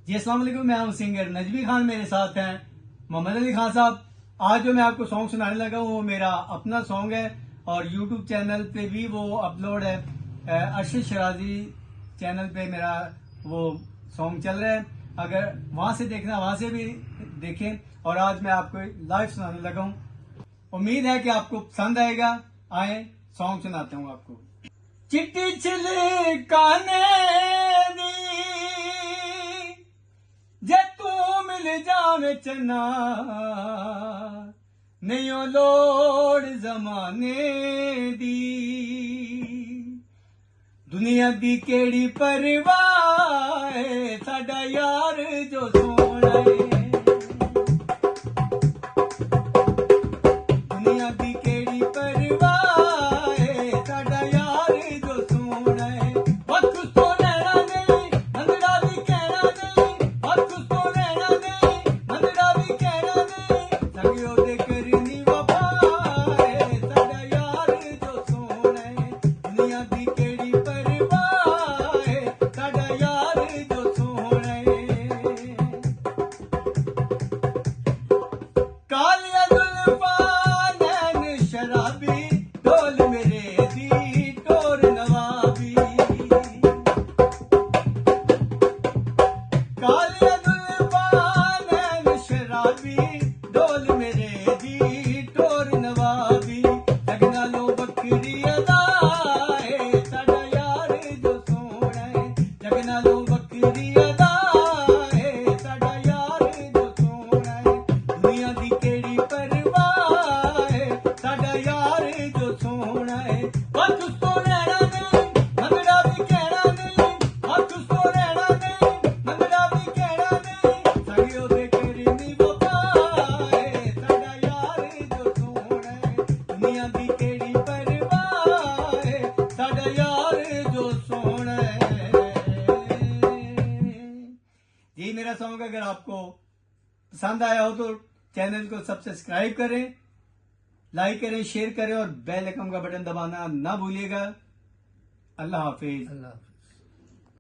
जी अस्सलाम वालेकुम, मैं हूं सिंगर नजमी खान, मेरे साथ हैं मोहम्मद अली खान साहब। आज जो मैं आपको सॉन्ग सुनाने लगा हूं वो मेरा अपना सॉन्ग है और यूट्यूब चैनल पे भी वो अपलोड है। अरशद शराजी चैनल पे मेरा वो सॉन्ग चल रहा है, अगर वहां से देखना वहां से भी देखें। और आज मैं आपको लाइव सुनाने लगा हूं, उम्मीद है कि आपको पसंद आएगा। आए सॉन्ग सुनाता हूं आपको। चिट्टी छिलकाने दी जे तू मिल जावे चन्ना, नहीं ओ लोड़ जमाने दी। दुनिया दी केड़ी परवाह है, साडा यार जो सोना है। दुनिया दी केड़ी परवाह है, साडा यार जो सोना है। वक्त तो रहना नहीं, मंदड़ा भी कहना नहीं। वक्त तो रहना नहीं, मंदड़ा भी कहना नहीं। सगियो दे करनी वफा है, साडा यार जो सोना है। दुनिया दी केड़ी परवाह है, साडा यार जो सोना है। कालिया जुल्फा नैन शराबी, ढोल मेरे दी टोर नवाबी। कालिया जुल्फा नैन शराबी, ढोल मेरे दी टोर नवाबी। लगना लो बकरी अदा है, साडा यार जो सोना है। लगना लो बकरी अदा है, साडा यार जो सोना है। दुनिया दी केड़ी परवाह है, साडा यार जो सोना है। वक्त तो रहना नहीं, मंगड़ा भी कहना नहीं। वक्त तो रहना नहीं, मंगड़ा भी कहना नहीं। सगियो दे करनी वफा है, साडा यार जो सोना है। दुनिया दी केड़ी परवाह है, साडा यार जो सोना है। जी मेरा सॉन्ग अगर आपको पसंद आया हो तो चैनल को सब्सक्राइब करें, लाइक करें, शेयर करें और बेल आइकन का बटन दबाना ना भूलिएगा। अल्लाह हाफिज। अल्लाह हाफ़िज़।